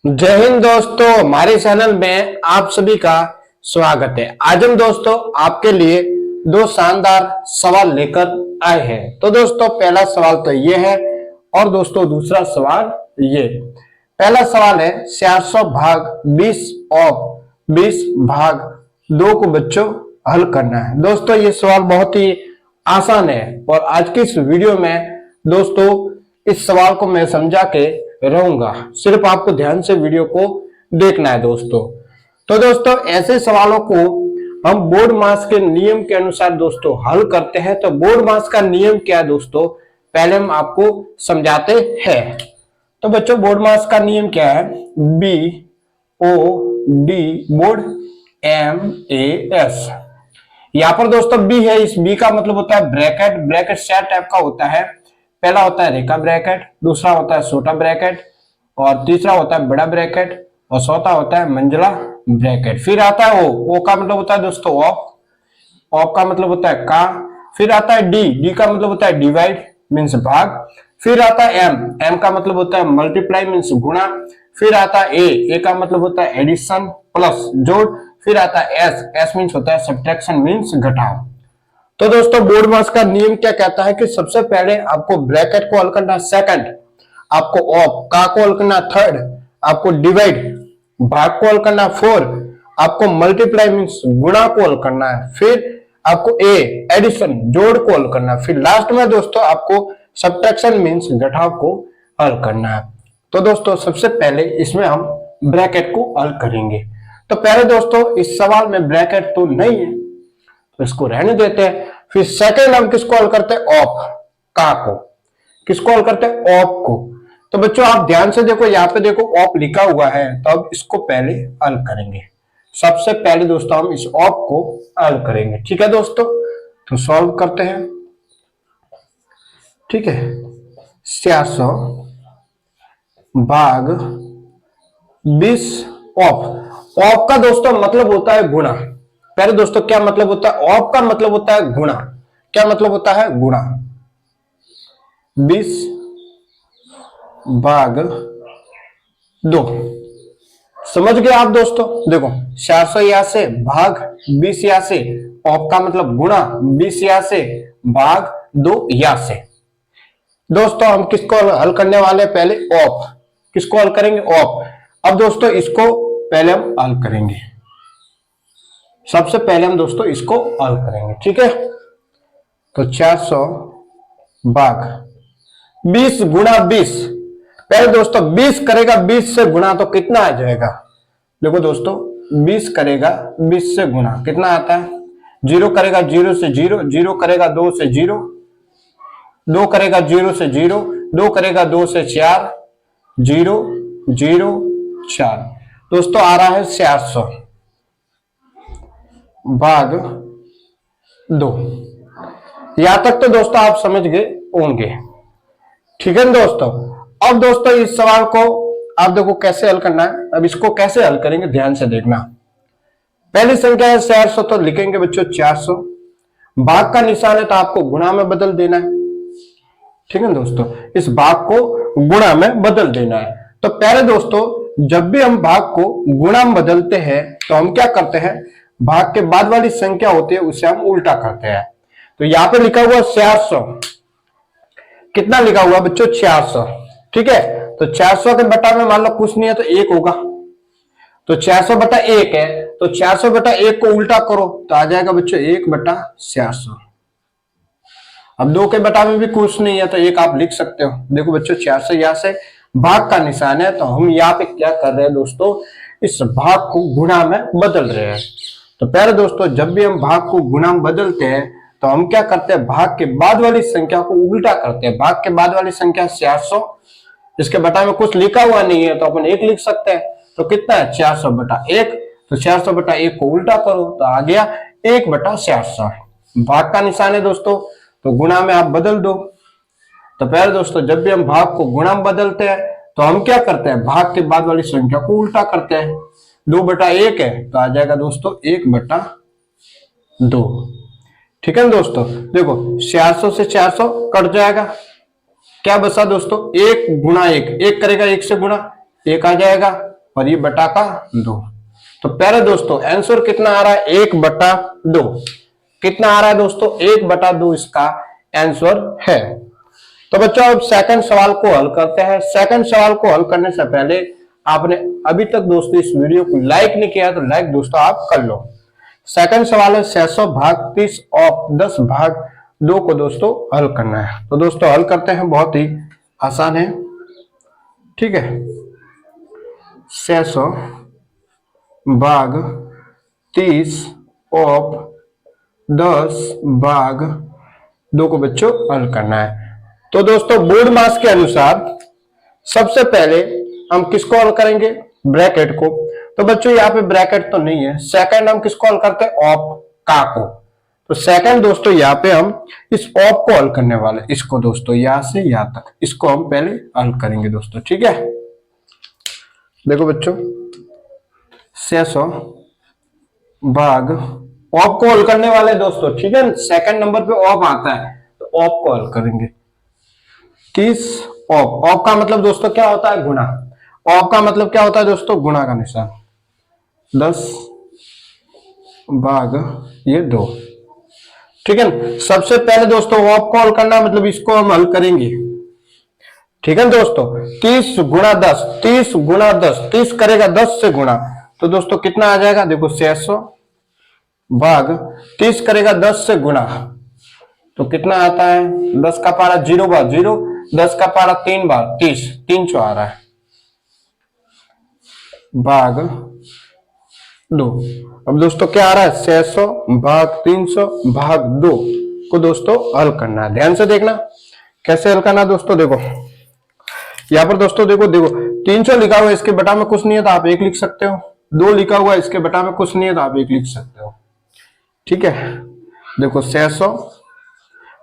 जय हिंद दोस्तों, हमारे चैनल में आप सभी का स्वागत है। आज हम दोस्तों आपके लिए दो शानदार सवाल लेकर आए हैं। तो दोस्तों पहला सवाल तो ये है और दोस्तों दूसरा सवाल ये। पहला सवाल है 400 भाग 20 और 20 भाग 2 को बच्चों हल करना है। दोस्तों ये सवाल बहुत ही आसान है और आज की इस वीडियो में दोस्तों इस सवाल को मैं समझा के रहूंगा, सिर्फ आपको ध्यान से वीडियो को देखना है दोस्तों। तो दोस्तों ऐसे सवालों को हम बोर्ड मास के नियम के अनुसार दोस्तों हल करते हैं। तो बोर्ड मास का नियम क्या है दोस्तों, पहले हम आपको समझाते हैं। तो बच्चों बोर्ड मास का नियम क्या है, B O D board M A S. यहाँ पर दोस्तों बी है, इस बी का मतलब होता है ब्रैकेट। ब्रैकेट चार टाइप का होता है। पहला होता है रेखा ब्रैकेट, दूसरा होता है छोटा ब्रैकेट और तीसरा होता है बड़ा ब्रैकेट और चौथा होता है मंझला ब्रैकेट। फिर आता है ओ का मतलब होता है दोस्तों ऑफ का मतलब होता है का। फिर आता है डी का मतलब होता है डिवाइड मीन्स भाग। फिर आता है एम का मतलब होता है मल्टीप्लाई मीन्स गुणा। फिर आता है ए का मतलब होता है एडिशन प्लस जोड़। फिर आता है एस मीन्स होता है सब्ट्रैक्शन मीन्स घटाव। तो दोस्तों बोर्ड मास का नियम क्या कहता है कि सबसे पहले आपको ब्रैकेट को हल करना, सेकंड आपको ऑफ का को हल करना, थर्ड आपको डिवाइड भाग को हल करना, फोर आपको मल्टीप्लाई मीन्स गुणा को हल करना है, फिर आपको एडिशन जोड़ को हल करना, फिर लास्ट में दोस्तों आपको सब्ट्रैक्शन मीन्स घटाव को हल करना है। तो दोस्तों सबसे पहले इसमें हम ब्रैकेट को हल करेंगे। तो पहले दोस्तों इस सवाल में ब्रैकेट तो नहीं है तो इसको रहने देते हैं। फिर सेकंड हम किसको हल करते हैं, ऑफ का को। किसको हल करते हैं, ऑफ को। तो बच्चों आप ध्यान से देखो, यहाँ पे देखो ऑफ लिखा हुआ है, तो अब इसको पहले हल करेंगे। सबसे पहले दोस्तों हम इस ऑफ को हल करेंगे, ठीक है दोस्तों। तो सॉल्व करते हैं, ठीक है। 400 भाग 20 ऑफ का दोस्तों मतलब होता है गुणा। पहले दोस्तों क्या मतलब होता है, ऑफ का मतलब होता है गुणा। क्या मतलब होता है, गुणा। 20 भाग 2 समझ गए आप दोस्तों। देखो 400 यहां से भाग 20 यहां से, ऑफ का मतलब गुणा 20 यहां से भाग 2 यहां से। दोस्तों हम किसको हल करने वाले हैं, पहले ऑफ। किसको हल करेंगे, ऑफ। अब दोस्तों इसको पहले हम हल करेंगे। सबसे पहले हम दोस्तों इसको हल करेंगे, ठीक है। तो 400 भाग 20 गुणा 20। पहले दोस्तों 20 करेगा 20 से गुणा तो कितना आ जाएगा, देखो दोस्तों 20 करेगा 20 से गुणा कितना आता है, 0 करेगा 0 से 0, 0 करेगा 2 से 0, 2 करेगा 0 से 0, 2 करेगा 2 से 4, 0 0 4। दोस्तों आ रहा है 400 भाग 2। यहां तक तो दोस्तों आप समझ गए होंगे, ठीक है दोस्तों। अब दोस्तों इस सवाल को आप देखो कैसे हल करना है। अब इसको कैसे हल करेंगे ध्यान से देखना। पहली संख्या है 400, तो लिखेंगे बच्चों 400। भाग का निशान है तो आपको गुणा में बदल देना है, ठीक है दोस्तों। इस भाग को गुणा में बदल देना है। तो पहले दोस्तों जब भी हम भाग को गुणा में बदलते हैं तो हम क्या करते हैं, भाग के बाद वाली संख्या होती है उसे हम उल्टा करते हैं। तो यहां पे लिखा हुआ 400, कितना लिखा हुआ बच्चों 400, ठीक है। तो 400 के बटा में मान लो कुछ नहीं है तो 1 होगा। तो 400 बटा 1 है, तो 400 बटा 1 को उल्टा करो तो आ जाएगा बच्चों 1 बटा 400। अब 2 के बटा में भी कुछ नहीं है तो 1 आप लिख सकते हो। देखो बच्चों 400 यहां से भाग का निशान है, तो हम यहाँ पे क्या कर रहे हैं दोस्तों, इस भाग को गुणा में बदल रहे हैं। तो पहले दोस्तों जब भी हम भाग को गुणा में बदलते हैं तो हम क्या करते हैं, भाग के बाद वाली संख्या को उल्टा करते हैं। भाग के बाद वाली संख्या 400, इसके बटा में कुछ लिखा हुआ नहीं है तो अपन 1 लिख सकते हैं। तो कितना है 400 बटा 1, तो 400 बटा 1 को उल्टा करो तो आ गया 1 बटा 400। भाग का निशान है दोस्तों तो गुणा में आप बदल दो। तो पहले दोस्तों जब भी हम भाग को गुणा में बदलते हैं तो हम क्या करते हैं, भाग के बाद वाली संख्या को उल्टा करते हैं। 2 बटा 1 है तो आ जाएगा दोस्तों 1 बटा 2, ठीक है दोस्तों। देखो 400 से 400 कट जाएगा, क्या बचा दोस्तों 1 गुणा 1, 1 करेगा 1 से गुणा, 1 आ जाएगा और ये बटा का 2। तो पहले दोस्तों आंसर कितना आ रहा है 1/2। कितना आ रहा है दोस्तों 1/2 इसका आंसर है। तो बच्चों अब सेकंड सवाल को हल करते हैं। सेकंड सवाल को हल करने से पहले आपने अभी तक दोस्तों इस वीडियो को लाइक नहीं किया तो लाइक दोस्तों आप कर लो। सेकंड सवाल है 600 भाग 30 और 10 भाग 2 को दोस्तों हल करना है। तो दोस्तों हल करते हैं, बहुत ही आसान है, ठीक है। 600 भाग 30 और 10 भाग 2 को बच्चों हल करना है। तो दोस्तों बोर्ड मास के अनुसार सबसे पहले हम किसको हल करेंगे, ब्रैकेट को। तो बच्चों यहाँ पे ब्रैकेट तो नहीं है। सेकंड हम किसको हल करते हैं, ऑफ का को। तो सेकंड दोस्तों यहाँ पे हम इस ऑफ को हल करने वाले, इसको दोस्तों यहां से यहां तक इसको हम पहले हल करेंगे दोस्तों, ठीक है। देखो बच्चों 600 भाग ऑफ को हल करने वाले दोस्तों, ठीक है। सेकंड नंबर पे ऑफ आता है तो ऑफ को हल करेंगे। 30 ऑफ, ऑफ का मतलब दोस्तों क्या होता है, गुणा। ऑफ का मतलब क्या होता है दोस्तों, गुणा का निशान। 10 भाग ये 2, ठीक है। सबसे पहले दोस्तों ऑफ को हल करना मतलब इसको हम हल करेंगे, ठीक है दोस्तों। 30 गुणा 10, 30 गुणा 10, 30 करेगा 10 से गुणा, तो दोस्तों कितना आ जाएगा, देखो 600 भाग 30 करेगा 10 से गुणा, तो कितना आता है, 10 का पारा 0 बार 0, 10 का पारा 3 बार 30, 300 आ रहा है भाग 2। अब दोस्तों क्या आ रहा है, 600 भाग 300 भाग 2 को दोस्तों हल करना है। ध्यान से देखना कैसे हल करना है दोस्तों। देखो यहाँ पर दोस्तों देखो 300 लिखा हुआ है, इसके बटा में कुछ नहीं है तो आप 1 लिख सकते हो। 2 लिखा हुआ है, इसके बटा में कुछ नहीं है तो आप 1 लिख सकते हो, ठीक है। देखो 600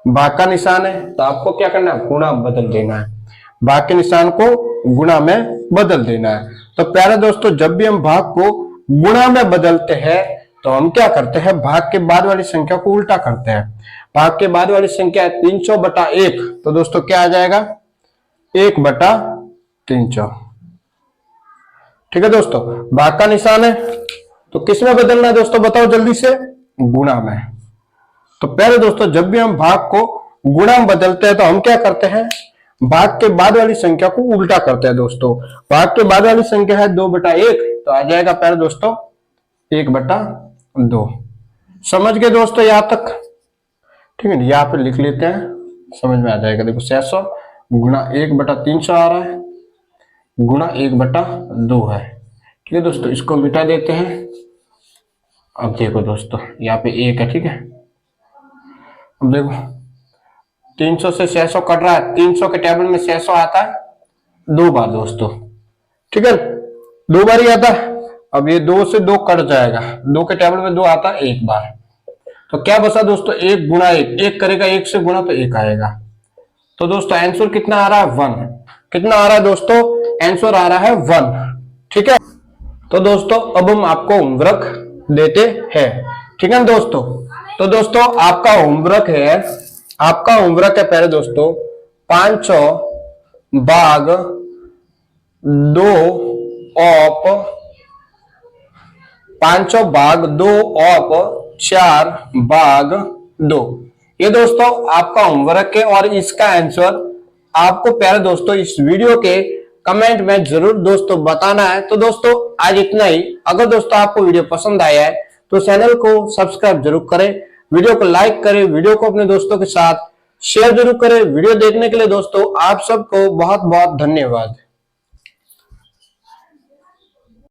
भाग का निशान है तो आपको क्या करना है, गुणा बदल देना है। भाग के निशान को गुणा में बदल देना है। तो प्यारे दोस्तों जब भी हम भाग को गुणा में बदलते हैं तो हम क्या करते हैं, भाग के बाद वाली संख्या को उल्टा करते हैं। भाग के बाद वाली संख्या है 300/1, तो दोस्तों क्या आ जाएगा, 1/300, ठीक है दोस्तों। भाग का निशान है तो किस में बदलना है दोस्तों, बताओ जल्दी से, गुणा में। तो पहले दोस्तों जब भी हम भाग को गुणा में बदलते हैं तो हम क्या करते हैं, भाग के बाद वाली संख्या को उल्टा करते हैं दोस्तों। भाग के बाद वाली संख्या है 2/1, तो आ जाएगा पहले दोस्तों 1/2। समझ गए दोस्तों यहां तक, ठीक है। यहाँ पे लिख लेते हैं, समझ में आ जाएगा। देखो 600 गुणा 1/300 आ रहा है, गुणा 1/2 है, ठीक है दोस्तों। इसको मिटा देते हैं। अब देखो दोस्तों यहाँ पे 1 है, ठीक है। अब देखो 300 से 600 कट रहा है, 300 के टेबल में 600 आता है 2 बार दोस्तों, ठीक है, 2 बार ही आता है। अब ये 2 से 2 कट जाएगा, 2 के टेबल में 2 आता है 1 बार, तो क्या बचा दोस्तों, 1 गुणा 1, 1 करेगा 1 से गुणा तो 1 आएगा। तो दोस्तों आंसर कितना आ रहा है, 1। कितना आ रहा है दोस्तों, आंसर आ रहा है 1, ठीक है। तो दोस्तों अब हम आपको होमवर्क देते हैं, ठीक है दोस्तों। तो दोस्तों आपका होमवर्क है, पहले दोस्तों 500 भाग 2 ऑफ 500 भाग 2 ऑफ 4 भाग 2, ये दोस्तों आपका होमवर्क है। और इसका आंसर आपको पहले दोस्तों इस वीडियो के कमेंट में जरूर दोस्तों बताना है। तो दोस्तों आज इतना ही। अगर दोस्तों आपको वीडियो पसंद आया है तो चैनल को सब्सक्राइब जरूर करें, वीडियो को लाइक करें, वीडियो को अपने दोस्तों के साथ शेयर जरूर करें। वीडियो देखने के लिए दोस्तों आप सबको बहुत बहुत धन्यवाद।